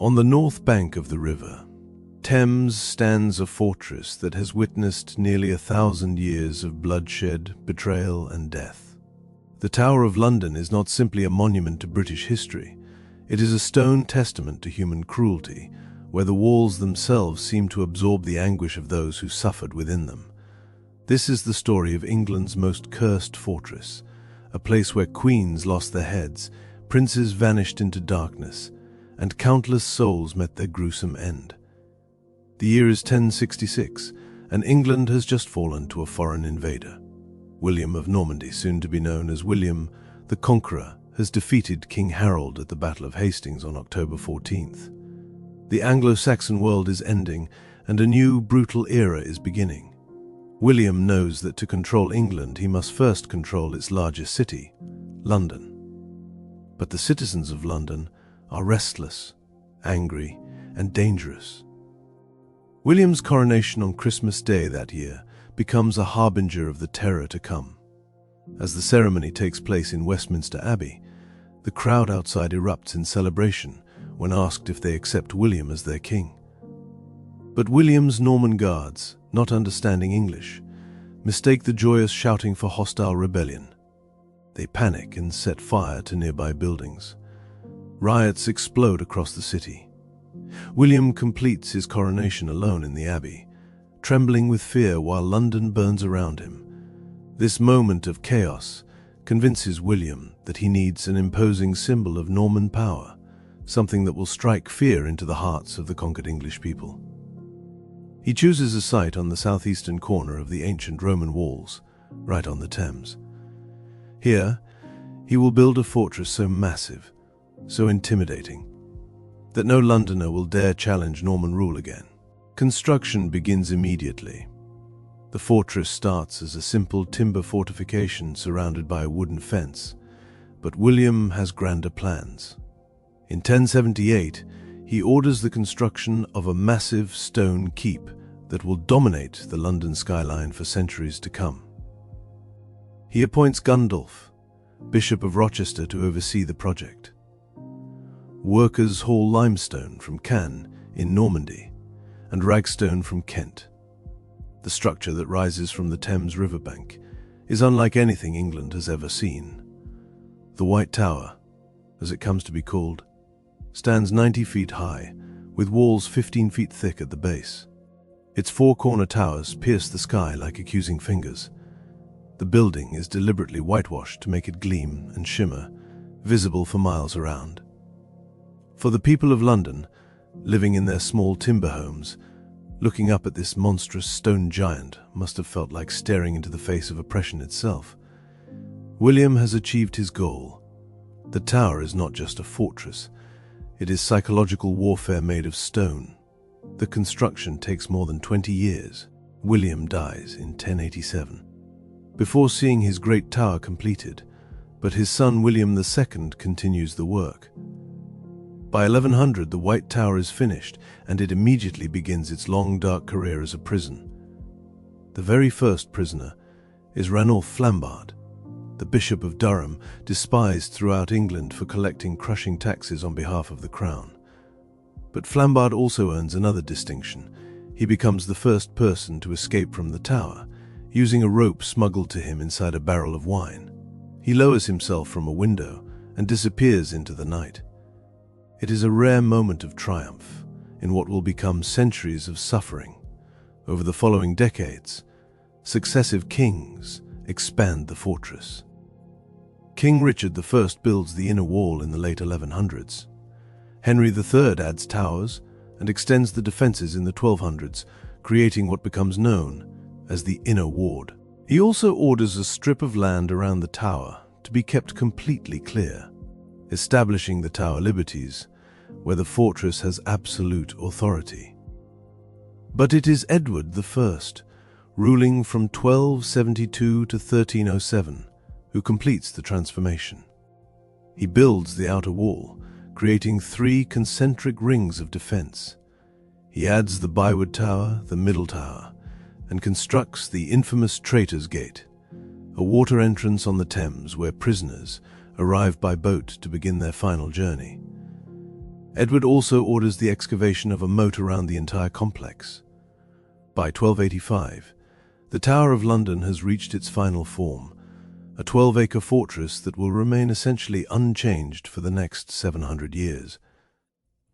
On the north bank of the river, Thames stands a fortress that has witnessed nearly 1,000 years of bloodshed, betrayal, and death. The Tower of London is not simply a monument to British history. It is a stone testament to human cruelty, where the walls themselves seem to absorb the anguish of those who suffered within them. This is the story of England's most cursed fortress, a place where queens lost their heads, princes vanished into darkness, and countless souls met their gruesome end. The year is 1066, and England has just fallen to a foreign invader. William of Normandy, soon to be known as William the Conqueror, has defeated King Harold at the Battle of Hastings on October 14th. The Anglo-Saxon world is ending, and a new, brutal era is beginning. William knows that to control England, he must first control its largest city, London. But the citizens of London are restless, angry, and dangerous. William's coronation on Christmas Day that year becomes a harbinger of the terror to come. As the ceremony takes place in Westminster Abbey, the crowd outside erupts in celebration when asked if they accept William as their king. But William's Norman guards, not understanding English, mistake the joyous shouting for hostile rebellion. They panic and set fire to nearby buildings. Riots explode across the city. William completes his coronation alone in the abbey, trembling with fear while London burns around him. This moment of chaos convinces William that he needs an imposing symbol of Norman power, something that will strike fear into the hearts of the conquered English people. He chooses a site on the southeastern corner of the ancient Roman walls, right on the Thames. Here, he will build a fortress so massive, so intimidating, that no Londoner will dare challenge Norman rule again. Construction begins immediately. The fortress starts as a simple timber fortification surrounded by a wooden fence, but William has grander plans. In 1078, he orders the construction of a massive stone keep that will dominate the London skyline for centuries to come. He appoints Gundulf, Bishop of Rochester, to oversee the project. Workers haul limestone from Caen in Normandy and ragstone from Kent. The structure that rises from the Thames riverbank is unlike anything England has ever seen. The White Tower, as it comes to be called, stands 90 feet high, with walls 15 feet thick at the base. Its four corner towers pierce the sky like accusing fingers. The building is deliberately whitewashed to make it gleam and shimmer, visible for miles around. For the people of London, living in their small timber homes, looking up at this monstrous stone giant must have felt like staring into the face of oppression itself. William has achieved his goal. The tower is not just a fortress. It is psychological warfare made of stone. The construction takes more than 20 years. William dies in 1087, before seeing his great tower completed, but his son William II continues the work. By 1100, the White Tower is finished, and it immediately begins its long, dark career as a prison. The very first prisoner is Ranulph Flambard, the Bishop of Durham, despised throughout England for collecting crushing taxes on behalf of the crown. But Flambard also earns another distinction. He becomes the first person to escape from the tower, using a rope smuggled to him inside a barrel of wine. He lowers himself from a window and disappears into the night. It is a rare moment of triumph in what will become centuries of suffering. Over the following decades, successive kings expand the fortress. King Richard I builds the inner wall in the late 1100s. Henry III adds towers and extends the defenses in the 1200s, creating what becomes known as the Inner Ward. He also orders a strip of land around the tower to be kept completely clear, establishing the Tower Liberties, where the fortress has absolute authority. But it is Edward I, ruling from 1272 to 1307, who completes the transformation. He builds the outer wall, creating 3 concentric rings of defense. He adds the Byward Tower, the Middle Tower, and constructs the infamous Traitor's Gate, a water entrance on the Thames where prisoners arrive by boat to begin their final journey. Edward also orders the excavation of a moat around the entire complex. By 1285, the Tower of London has reached its final form, a 12-acre fortress that will remain essentially unchanged for the next 700 years.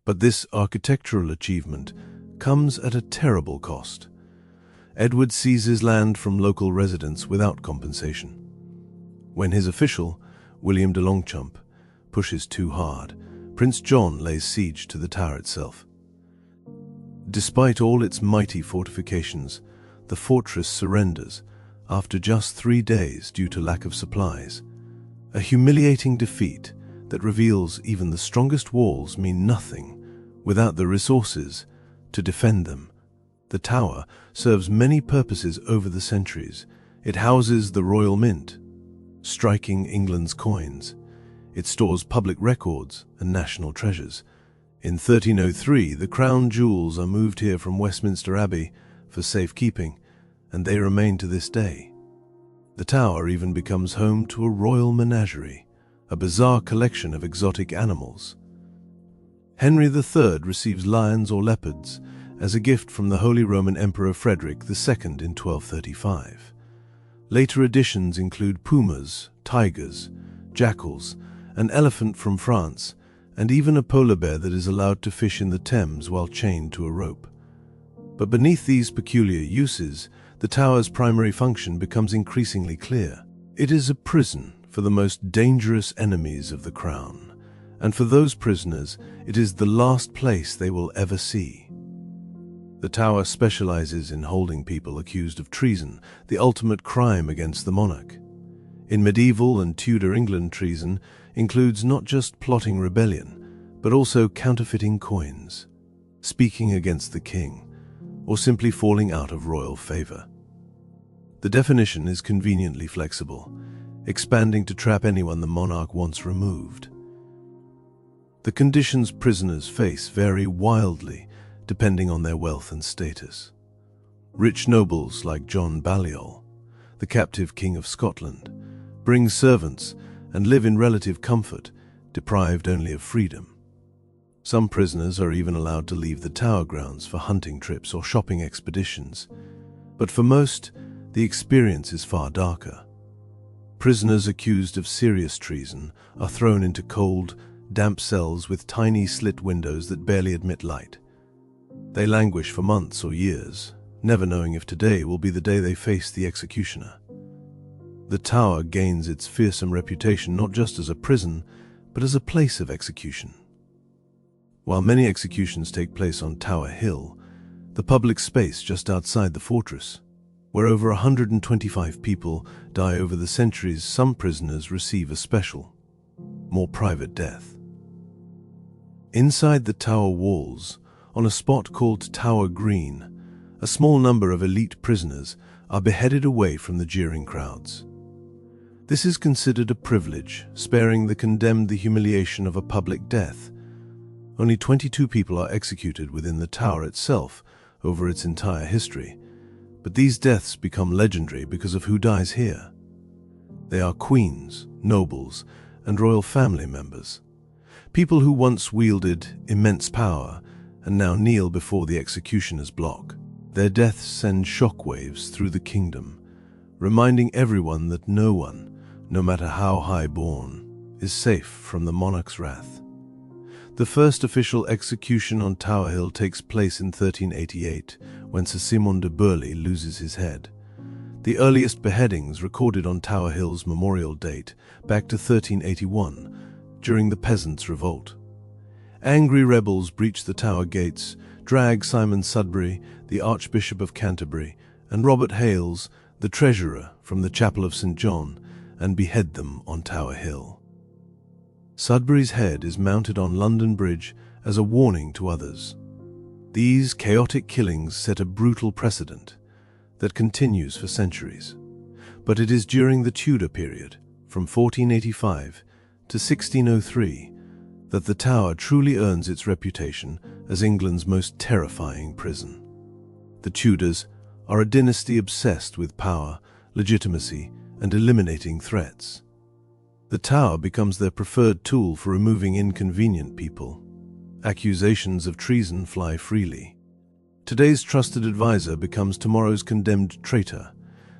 But this architectural achievement comes at a terrible cost. Edward seizes land from local residents without compensation. When his official, William de Longchamp, pushes too hard, Prince John lays siege to the tower itself. Despite all its mighty fortifications, the fortress surrenders after just 3 days due to lack of supplies. A humiliating defeat that reveals even the strongest walls mean nothing without the resources to defend them. The tower serves many purposes over the centuries. It houses the Royal Mint, striking England's coins. It stores public records and national treasures. In 1303, the crown jewels are moved here from Westminster Abbey for safekeeping, and they remain to this day. The tower even becomes home to a royal menagerie, a bizarre collection of exotic animals. Henry III receives lions or leopards as a gift from the Holy Roman Emperor Frederick II in 1235. Later additions include pumas, tigers, jackals, an elephant from France, and even a polar bear that is allowed to fish in the Thames while chained to a rope. But beneath these peculiar uses, the tower's primary function becomes increasingly clear. It is a prison for the most dangerous enemies of the crown, and for those prisoners, it is the last place they will ever see. The tower specializes in holding people accused of treason, the ultimate crime against the monarch. In medieval and Tudor England, treason includes not just plotting rebellion, but also counterfeiting coins, speaking against the king, or simply falling out of royal favor. The definition is conveniently flexible, expanding to trap anyone the monarch wants removed. The conditions prisoners face vary wildly depending on their wealth and status. Rich nobles like John Balliol, the captive king of Scotland, bring servants and live in relative comfort, deprived only of freedom. Some prisoners are even allowed to leave the tower grounds for hunting trips or shopping expeditions, but for most, the experience is far darker. Prisoners accused of serious treason are thrown into cold, damp cells with tiny slit windows that barely admit light. They languish for months or years, never knowing if today will be the day they face the executioner. The tower gains its fearsome reputation not just as a prison, but as a place of execution. While many executions take place on Tower Hill, the public space just outside the fortress, where over 125 people die over the centuries, some prisoners receive a special, more private death. Inside the tower walls, on a spot called Tower Green, a small number of elite prisoners are beheaded away from the jeering crowds. This is considered a privilege, sparing the condemned the humiliation of a public death. Only 22 people are executed within the tower itself over its entire history, but these deaths become legendary because of who dies here. They are queens, nobles, and royal family members, people who once wielded immense power and now kneel before the executioner's block. Their deaths send shockwaves through the kingdom, reminding everyone that no one, no matter how high-born, is safe from the monarch's wrath. The first official execution on Tower Hill takes place in 1388, when Sir Simon de Burley loses his head. The earliest beheadings recorded on Tower Hill's memorial date back to 1381, during the Peasants' Revolt. Angry rebels breach the tower gates, drag Simon Sudbury, the Archbishop of Canterbury, and Robert Hales, the treasurer, from the Chapel of St. John, and behead them on Tower Hill. Sudbury's head is mounted on London Bridge as a warning to others. These chaotic killings set a brutal precedent that continues for centuries. But it is during the Tudor period, from 1485 to 1603, that the Tower truly earns its reputation as England's most terrifying prison. The Tudors are a dynasty obsessed with power, legitimacy, and eliminating threats. The Tower becomes their preferred tool for removing inconvenient people. Accusations of treason fly freely. Today's trusted advisor becomes tomorrow's condemned traitor.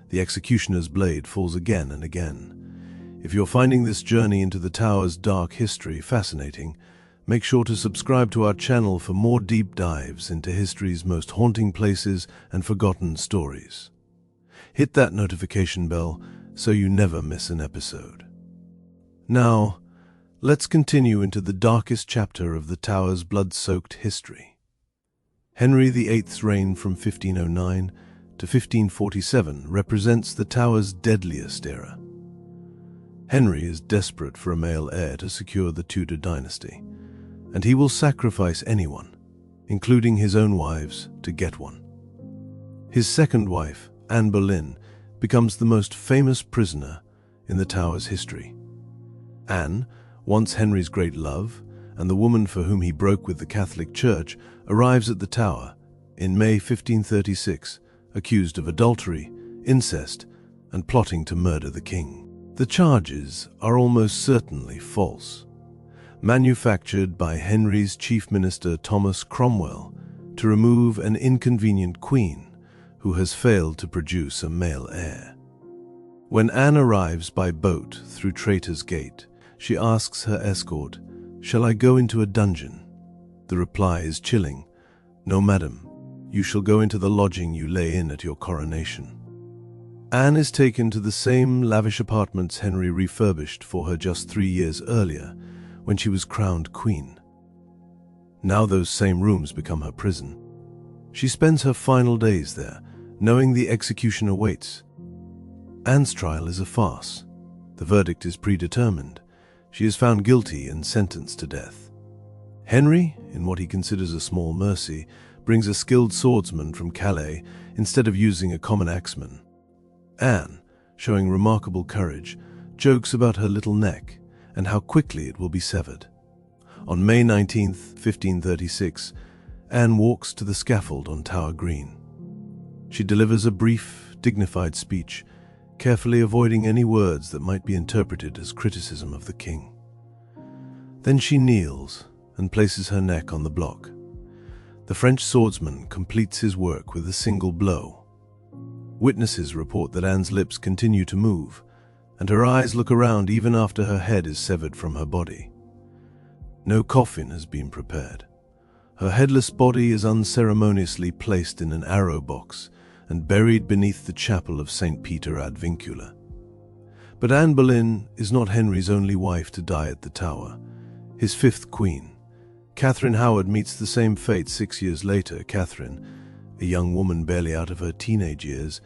The executioner's blade falls again and again. If you're finding this journey into the tower's dark history fascinating, make sure to subscribe to our channel for more deep dives into history's most haunting places and forgotten stories. Hit that notification bell so you never miss an episode. Now, let's continue into the darkest chapter of the tower's blood-soaked history. Henry VIII's reign from 1509 to 1547 represents the tower's deadliest era. Henry is desperate for a male heir to secure the Tudor dynasty, and he will sacrifice anyone, including his own wives, to get one. His second wife, Anne Boleyn, becomes the most famous prisoner in the tower's history. Anne, once Henry's great love, and the woman for whom he broke with the Catholic Church, arrives at the tower in May 1536, accused of adultery, incest, and plotting to murder the king. The charges are almost certainly false, manufactured by Henry's chief minister Thomas Cromwell to remove an inconvenient queen who has failed to produce a male heir. When Anne arrives by boat through Traitor's Gate, she asks her escort, "Shall I go into a dungeon?" The reply is chilling, "No, madam. You shall go into the lodging you lay in at your coronation." Anne is taken to the same lavish apartments Henry refurbished for her just 3 years earlier, when she was crowned queen. Now those same rooms become her prison. She spends her final days there, knowing the execution awaits. Anne's trial is a farce. The verdict is predetermined. She is found guilty and sentenced to death. Henry, in what he considers a small mercy, brings a skilled swordsman from Calais instead of using a common axeman. Anne, showing remarkable courage, jokes about her little neck and how quickly it will be severed. On May 19, 1536, Anne walks to the scaffold on Tower Green. She delivers a brief, dignified speech, carefully avoiding any words that might be interpreted as criticism of the king. Then she kneels and places her neck on the block. The French swordsman completes his work with a single blow. Witnesses report that Anne's lips continue to move, and her eyes look around even after her head is severed from her body. No coffin has been prepared. Her headless body is unceremoniously placed in an arrow box and buried beneath the chapel of St. Peter ad Vincula. But Anne Boleyn is not Henry's only wife to die at the Tower. His fifth queen, Catherine Howard, meets the same fate 6 years later. Catherine, a young woman barely out of her teenage years,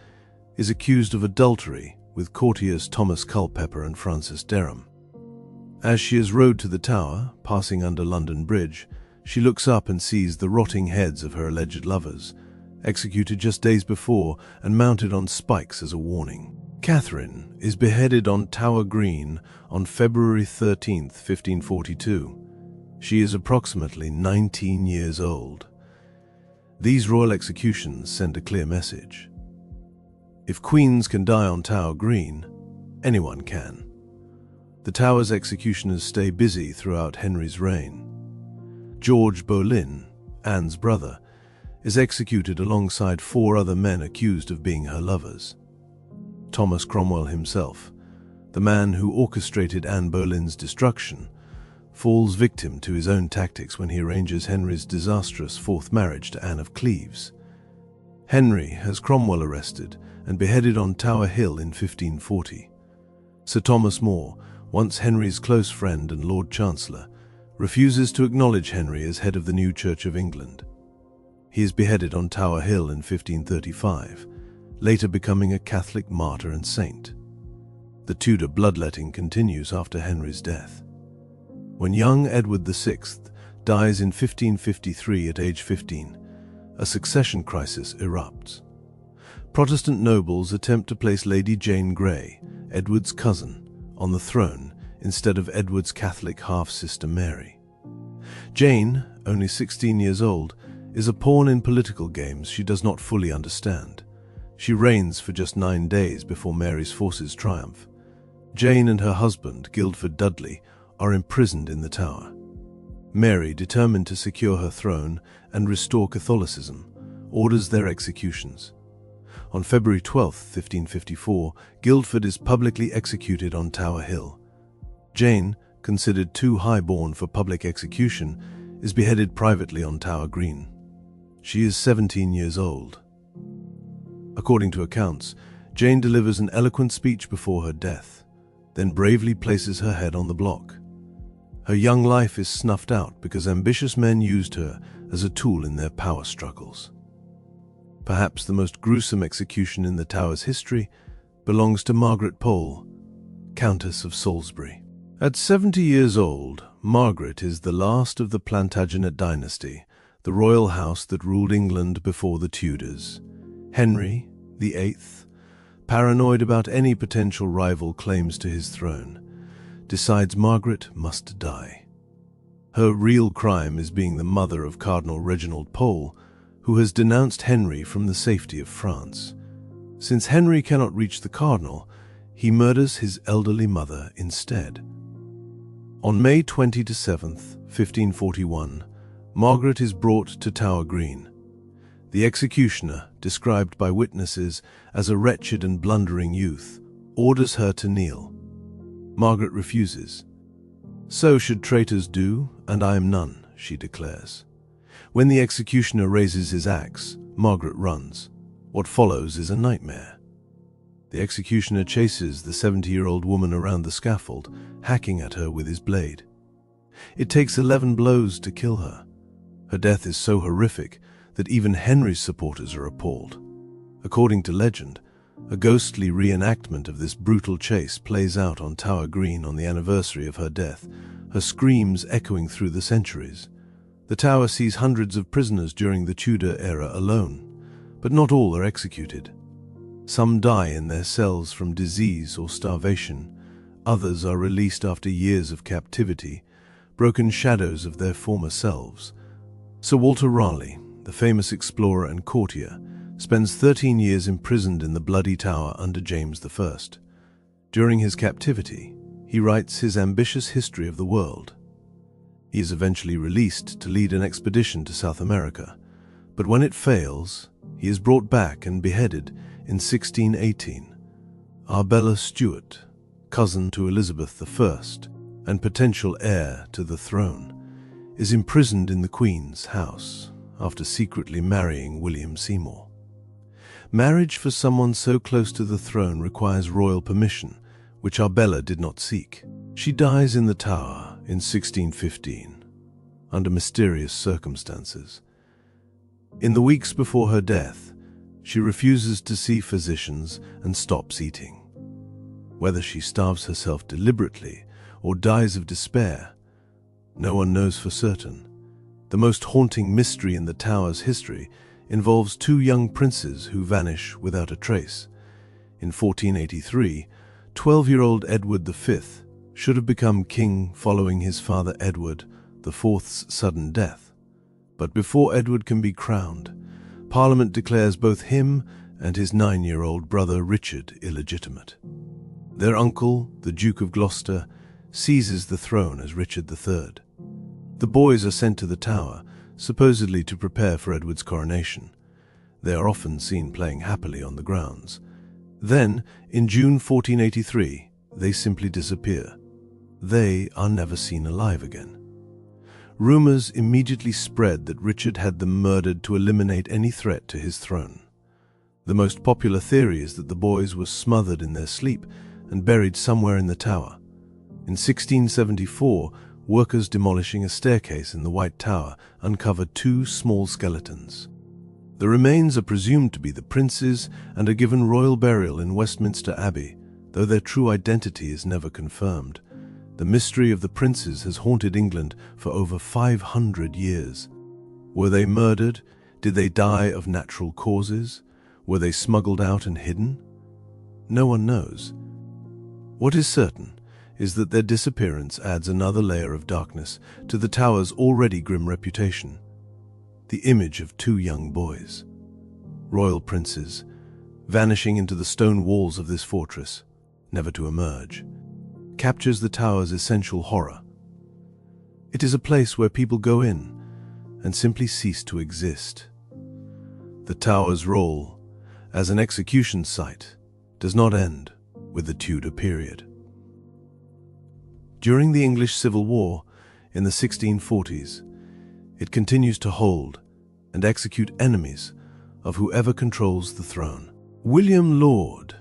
is accused of adultery with courtiers Thomas Culpeper and Francis Derham. As she is rowed to the Tower, passing under London Bridge, she looks up and sees the rotting heads of her alleged lovers, executed just days before and mounted on spikes as a warning. Catherine is beheaded on Tower Green on February 13, 1542. She is approximately 19 years old. These royal executions send a clear message. If queens can die on Tower Green, anyone can. The Tower's executioners stay busy throughout Henry's reign. George Boleyn, Anne's brother, is executed alongside 4 other men accused of being her lovers. Thomas Cromwell himself, the man who orchestrated Anne Boleyn's destruction, falls victim to his own tactics when he arranges Henry's disastrous 4th marriage to Anne of Cleves. Henry has Cromwell arrested and beheaded on Tower Hill in 1540. Sir Thomas More, once Henry's close friend and Lord Chancellor, refuses to acknowledge Henry as head of the new Church of England. He is beheaded on Tower Hill in 1535, later becoming a Catholic martyr and saint. The Tudor bloodletting continues after Henry's death. When young Edward VI dies in 1553 at age 15, a succession crisis erupts. Protestant nobles attempt to place Lady Jane Grey, Edward's cousin, on the throne instead of Edward's Catholic half-sister Mary. Jane, only 16 years old, is a pawn in political games she does not fully understand. She reigns for just 9 days before Mary's forces triumph. Jane and her husband, Guildford Dudley, are imprisoned in the Tower. Mary, determined to secure her throne and restore Catholicism, orders their executions. On February 12, 1554, Guildford is publicly executed on Tower Hill. Jane, considered too high-born for public execution, is beheaded privately on Tower Green. She is 17 years old. According to accounts, Jane delivers an eloquent speech before her death, then bravely places her head on the block. Her young life is snuffed out because ambitious men used her as a tool in their power struggles. Perhaps the most gruesome execution in the Tower's history belongs to Margaret Pole, Countess of Salisbury. At 70 years old, Margaret is the last of the Plantagenet dynasty, the royal house that ruled England before the Tudors. Henry VIII, paranoid about any potential rival claims to his throne, decides Margaret must die. Her real crime is being the mother of Cardinal Reginald Pole, who has denounced Henry from the safety of France. Since Henry cannot reach the cardinal, he murders his elderly mother instead. On May 27, 1541, Margaret is brought to Tower Green. The executioner, described by witnesses as a wretched and blundering youth, orders her to kneel. Margaret refuses. "So should traitors do, and I am none," she declares. When the executioner raises his axe, Margaret runs. What follows is a nightmare. The executioner chases the 70-year-old woman around the scaffold, hacking at her with his blade. It takes 11 blows to kill her. Her death is so horrific that even Henry's supporters are appalled. According to legend, a ghostly reenactment of this brutal chase plays out on Tower Green on the anniversary of her death, her screams echoing through the centuries. The tower sees hundreds of prisoners during the Tudor era alone, but not all are executed. Some die in their cells from disease or starvation. Others are released after years of captivity, broken shadows of their former selves. Sir Walter Raleigh, the famous explorer and courtier, spends 13 years imprisoned in the Bloody Tower under James I. During his captivity, he writes his ambitious history of the world. He is eventually released to lead an expedition to South America, but when it fails, he is brought back and beheaded in 1618. Arbella Stuart, cousin to Elizabeth I and potential heir to the throne, is imprisoned in the Queen's house after secretly marrying William Seymour. Marriage for someone so close to the throne requires royal permission, which Arbella did not seek. She dies in the Tower in 1615, under mysterious circumstances. In the weeks before her death, she refuses to see physicians and stops eating. Whether she starves herself deliberately or dies of despair, no one knows for certain. The most haunting mystery in the Tower's history involves two young princes who vanish without a trace. In 1483, 12-year-old Edward V should have become king following his father Edward IV's sudden death. But before Edward can be crowned, Parliament declares both him and his 9-year-old brother Richard illegitimate. Their uncle, the Duke of Gloucester, seizes the throne as Richard III. The boys are sent to the Tower, supposedly to prepare for Edward's coronation. They are often seen playing happily on the grounds. Then, in June 1483, they simply disappear. They are never seen alive again. Rumors immediately spread that Richard had them murdered to eliminate any threat to his throne. The most popular theory is that the boys were smothered in their sleep and buried somewhere in the Tower. In 1674, workers demolishing a staircase in the White Tower uncovered 2 small skeletons. The remains are presumed to be the princes and are given royal burial in Westminster Abbey, though their true identity is never confirmed. The mystery of the princes has haunted England for over 500 years. Were they murdered? Did they die of natural causes? Were they smuggled out and hidden? No one knows. What is certain is that their disappearance adds another layer of darkness to the Tower's already grim reputation. The image of 2 young boys, royal princes, vanishing into the stone walls of this fortress, never to emerge, captures the Tower's essential horror. It is a place where people go in and simply cease to exist. The tower's role as an execution site does not end with the Tudor period. During the English Civil War in the 1640s, it continues to hold and execute enemies of whoever controls the throne. William Laud,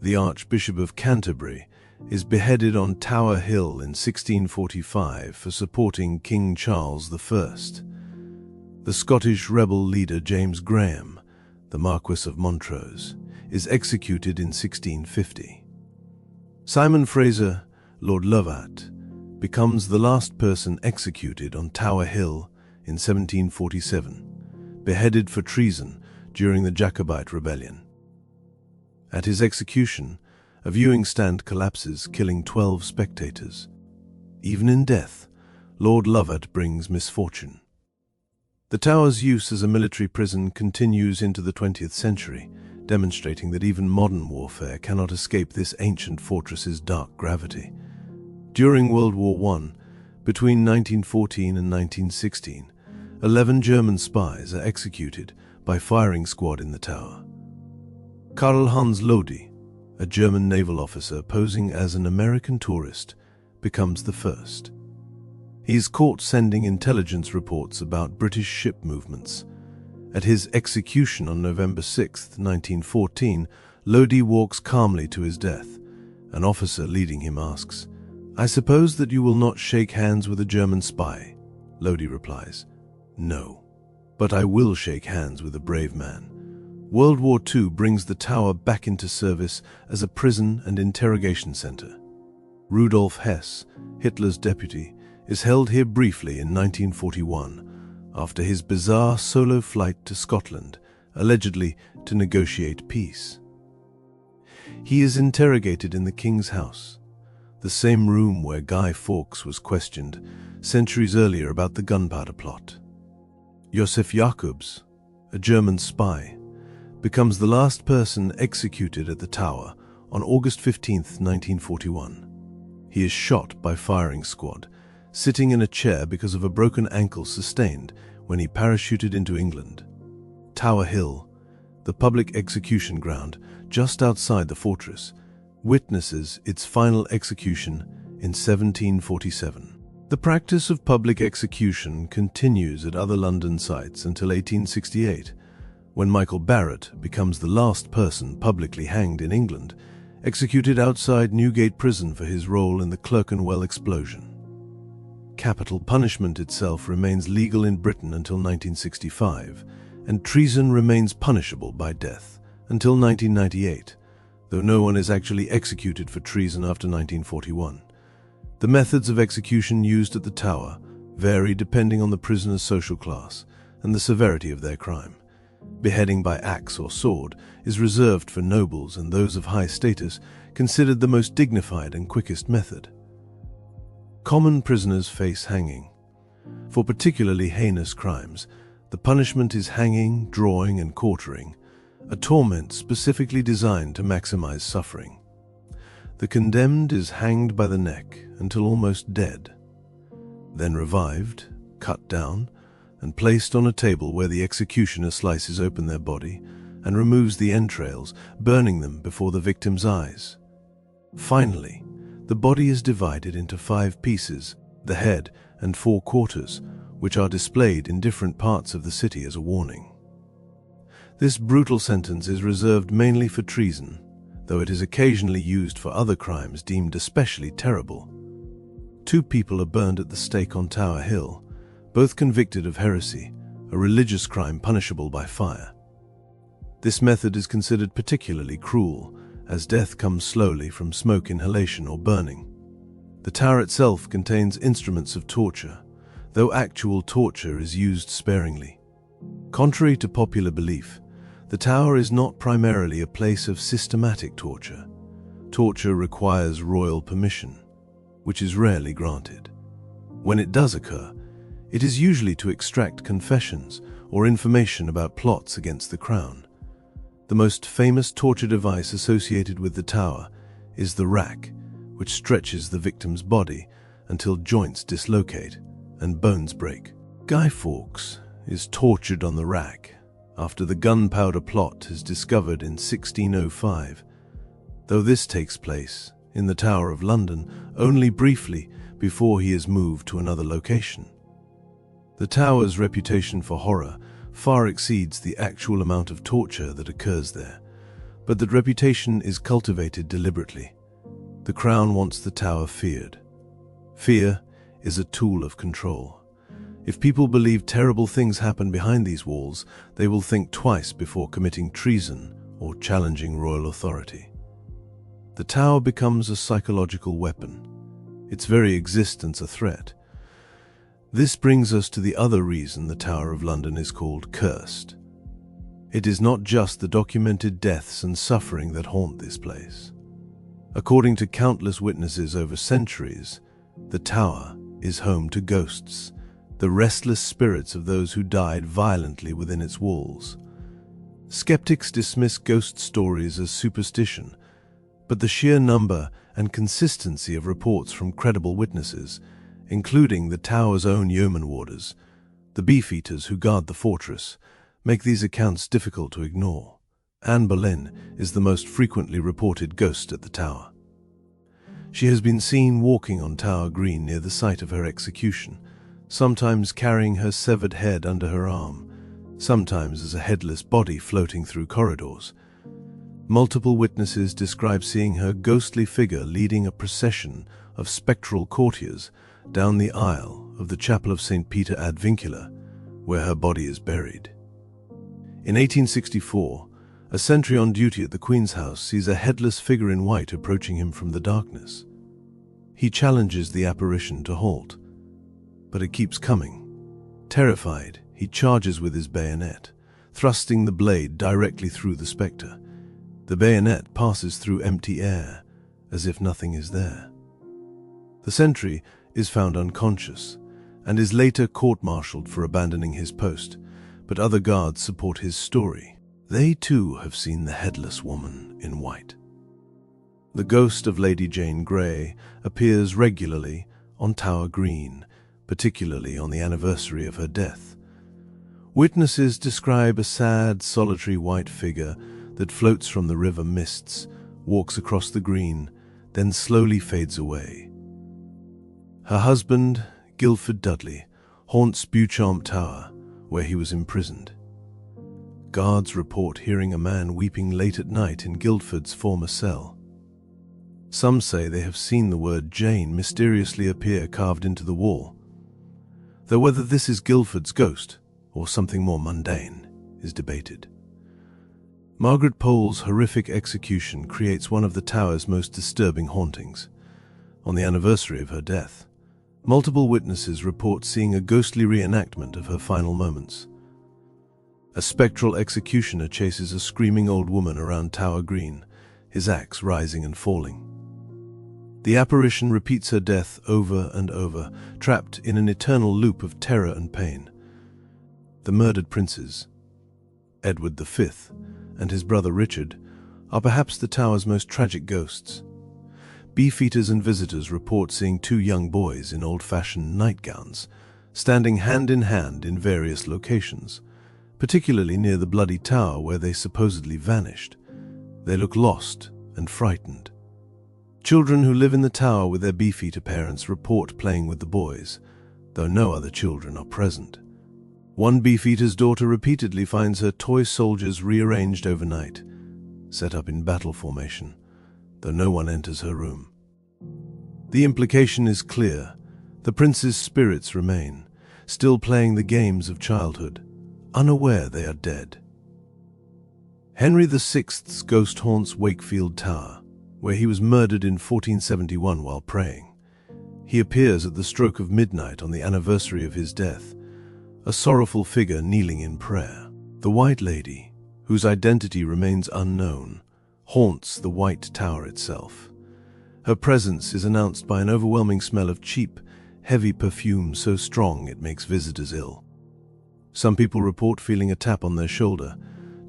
the Archbishop of Canterbury, is beheaded on Tower Hill in 1645 for supporting King Charles I. The Scottish rebel leader James Graham, the Marquis of Montrose, is executed in 1650. Simon Fraser, Lord Lovat, becomes the last person executed on Tower Hill in 1747, beheaded for treason during the Jacobite Rebellion. At his execution, a viewing stand collapses, killing 12 spectators. Even in death, Lord Lovat brings misfortune. The tower's use as a military prison continues into the 20th century, demonstrating that even modern warfare cannot escape this ancient fortress's dark gravity. During World War I, between 1914 and 1916, 11 German spies are executed by firing squad in the tower. Karl Hans Lodi, a German naval officer posing as an American tourist, becomes the first. He is caught sending intelligence reports about British ship movements. At his execution on November 6, 1914, Lodi walks calmly to his death. An officer leading him asks, "I suppose that you will not shake hands with a German spy?" Lodi replies, "No, but I will shake hands with a brave man." World War II brings the tower back into service as a prison and interrogation center. Rudolf Hess, Hitler's deputy, is held here briefly in 1941 after his bizarre solo flight to Scotland, allegedly to negotiate peace. He is interrogated in the King's House, the same room where Guy Fawkes was questioned centuries earlier about the gunpowder plot. Josef Jakobs, a German spy, becomes the last person executed at the tower on August 15, 1941. He is shot by firing squad, sitting in a chair because of a broken ankle sustained when he parachuted into England. Tower Hill, the public execution ground just outside the fortress, witnesses its final execution in 1747. The practice of public execution continues at other London sites until 1868, when Michael Barrett becomes the last person publicly hanged in England, executed outside Newgate Prison for his role in the Clerkenwell explosion. Capital punishment itself remains legal in Britain until 1965, and treason remains punishable by death until 1998, though no one is actually executed for treason after 1941. The methods of execution used at the tower vary depending on the prisoner's social class and the severity of their crime. Beheading by axe or sword is reserved for nobles and those of high status, considered the most dignified and quickest method. Common prisoners face hanging. For particularly heinous crimes, the punishment is hanging, drawing, and quartering, a torment specifically designed to maximize suffering. The condemned is hanged by the neck until almost dead, then revived, cut down, and placed on a table where the executioner slices open their body and removes the entrails, burning them before the victim's eyes. Finally, the body is divided into 5 pieces, the head and 4 quarters, which are displayed in different parts of the city as a warning. This brutal sentence is reserved mainly for treason, though it is occasionally used for other crimes deemed especially terrible. 2 people are burned at the stake on Tower Hill, both convicted of heresy, a religious crime punishable by fire. This method is considered particularly cruel, as death comes slowly from smoke inhalation or burning. The tower itself contains instruments of torture, though actual torture is used sparingly. Contrary to popular belief, the tower is not primarily a place of systematic torture. Torture requires royal permission, which is rarely granted. When it does occur, it is usually to extract confessions or information about plots against the crown. The most famous torture device associated with the tower is the rack, which stretches the victim's body until joints dislocate and bones break. Guy Fawkes is tortured on the rack after the gunpowder plot is discovered in 1605, though this takes place in the Tower of London only briefly before he is moved to another location. The Tower's reputation for horror far exceeds the actual amount of torture that occurs there, but that reputation is cultivated deliberately. The Crown wants the Tower feared. Fear is a tool of control. If people believe terrible things happen behind these walls, they will think twice before committing treason or challenging royal authority. The Tower becomes a psychological weapon, its very existence a threat. This brings us to the other reason the Tower of London is called cursed. It is not just the documented deaths and suffering that haunt this place. According to countless witnesses over centuries, the Tower is home to ghosts, the restless spirits of those who died violently within its walls. Skeptics dismiss ghost stories as superstition, but the sheer number and consistency of reports from credible witnesses, including the Tower's own yeoman warders, the beefeaters who guard the fortress, make these accounts difficult to ignore. Anne Boleyn is the most frequently reported ghost at the Tower. She has been seen walking on Tower Green near the site of her execution, sometimes carrying her severed head under her arm, sometimes as a headless body floating through corridors. Multiple witnesses describe seeing her ghostly figure leading a procession of spectral courtiers down the aisle of the chapel of St. Peter ad Vincula, where her body is buried. In 1864, a sentry on duty at the Queen's house sees a headless figure in white approaching him from the darkness. He challenges the apparition to halt, but it keeps coming. Terrified, he charges with his bayonet, thrusting the blade directly through the spectre. The bayonet passes through empty air, as if nothing is there. The sentry is found unconscious, and is later court-martialed for abandoning his post, but other guards support his story. They too have seen the headless woman in white. The ghost of Lady Jane Grey appears regularly on Tower Green, particularly on the anniversary of her death. Witnesses describe a sad, solitary white figure that floats from the river mists, walks across the green, then slowly fades away. Her husband, Guildford Dudley, haunts Beauchamp Tower, where he was imprisoned. Guards report hearing a man weeping late at night in Guildford's former cell. Some say they have seen the word Jane mysteriously appear carved into the wall, though whether this is Guildford's ghost or something more mundane is debated. Margaret Pole's horrific execution creates one of the Tower's most disturbing hauntings. On the anniversary of her death, multiple witnesses report seeing a ghostly reenactment of her final moments. A spectral executioner chases a screaming old woman around Tower Green, his axe rising and falling. The apparition repeats her death over and over, trapped in an eternal loop of terror and pain. The murdered princes, Edward V and his brother Richard, are perhaps the Tower's most tragic ghosts. Beefeaters and visitors report seeing two young boys in old-fashioned nightgowns, standing hand in hand in various locations, particularly near the Bloody Tower where they supposedly vanished. They look lost and frightened. Children who live in the Tower with their beefeater parents report playing with the boys, though no other children are present. One beefeater's daughter repeatedly finds her toy soldiers rearranged overnight, set up in battle formation, though no one enters her room. The implication is clear. The prince's spirits remain, still playing the games of childhood, unaware they are dead. Henry VI's ghost haunts Wakefield Tower, where he was murdered in 1471 while praying. He appears at the stroke of midnight on the anniversary of his death, a sorrowful figure kneeling in prayer. The White Lady, whose identity remains unknown, haunts the White Tower itself. Her presence is announced by an overwhelming smell of cheap, heavy perfume so strong it makes visitors ill. Some people report feeling a tap on their shoulder,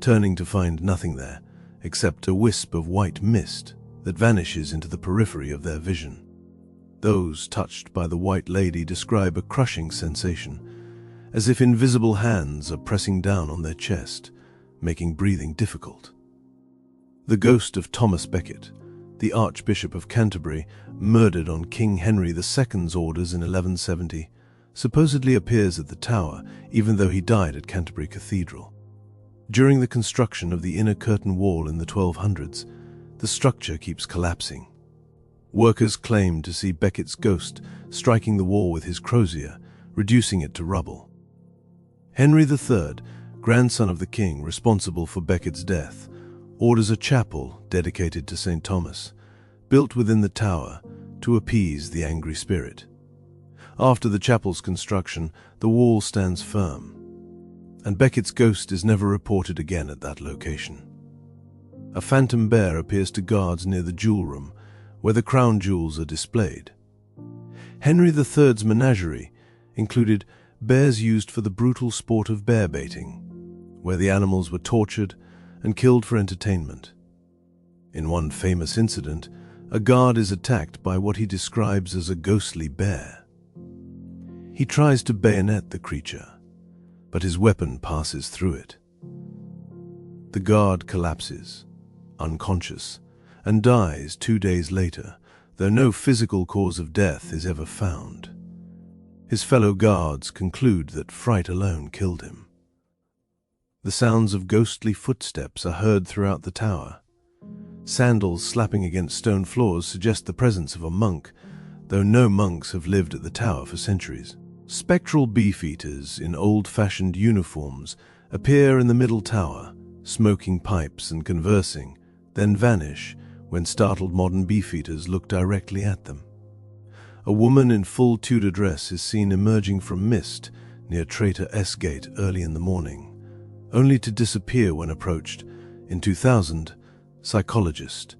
turning to find nothing there, except a wisp of white mist that vanishes into the periphery of their vision. Those touched by the White Lady describe a crushing sensation, as if invisible hands are pressing down on their chest, making breathing difficult. The ghost of Thomas Becket, the Archbishop of Canterbury, murdered on King Henry II's orders in 1170, supposedly appears at the tower, even though he died at Canterbury Cathedral. During the construction of the inner curtain wall in the 1200s, the structure keeps collapsing. Workers claim to see Becket's ghost striking the wall with his crozier, reducing it to rubble. Henry III, grandson of the king responsible for Becket's death, orders a chapel dedicated to St. Thomas, built within the tower to appease the angry spirit. After the chapel's construction, the wall stands firm, and Becket's ghost is never reported again at that location. A phantom bear appears to guards near the jewel room, where the crown jewels are displayed. Henry III's menagerie included bears used for the brutal sport of bear baiting, where the animals were tortured and killed for entertainment. In one famous incident, a guard is attacked by what he describes as a ghostly bear. He tries to bayonet the creature, but his weapon passes through it. The guard collapses, unconscious, and dies 2 days later, though no physical cause of death is ever found. His fellow guards conclude that fright alone killed him. The sounds of ghostly footsteps are heard throughout the tower. Sandals slapping against stone floors suggest the presence of a monk, though no monks have lived at the tower for centuries. Spectral beefeaters in old-fashioned uniforms appear in the middle tower, smoking pipes and conversing, then vanish when startled modern beefeaters look directly at them. A woman in full Tudor dress is seen emerging from mist near Traitor Gate early in the morning, only to disappear when approached. In 2000, psychologist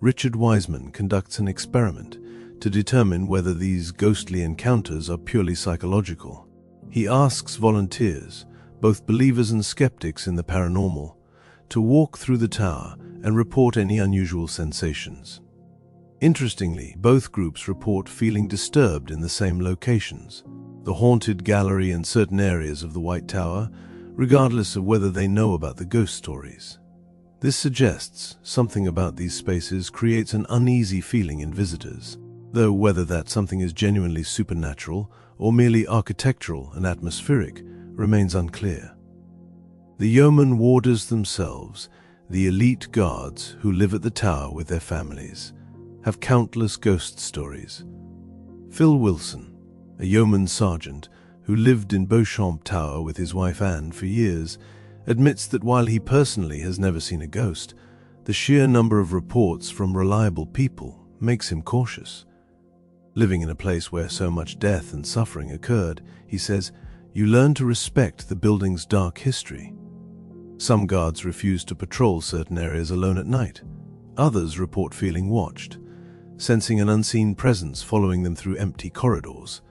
Richard Wiseman conducts an experiment to determine whether these ghostly encounters are purely psychological. He asks volunteers, both believers and skeptics in the paranormal, to walk through the tower and report any unusual sensations. Interestingly, both groups report feeling disturbed in the same locations, the haunted gallery and certain areas of the White Tower, regardless of whether they know about the ghost stories. This suggests something about these spaces creates an uneasy feeling in visitors, though whether that something is genuinely supernatural or merely architectural and atmospheric remains unclear. The yeoman warders themselves, the elite guards who live at the tower with their families, have countless ghost stories. Phil Wilson, a yeoman sergeant who lived in Beauchamp Tower with his wife Anne for years, admits that while he personally has never seen a ghost, the sheer number of reports from reliable people makes him cautious. Living in a place where so much death and suffering occurred, he says, you learn to respect the building's dark history. Some guards refuse to patrol certain areas alone at night. Others report feeling watched, sensing an unseen presence following them through empty corridors.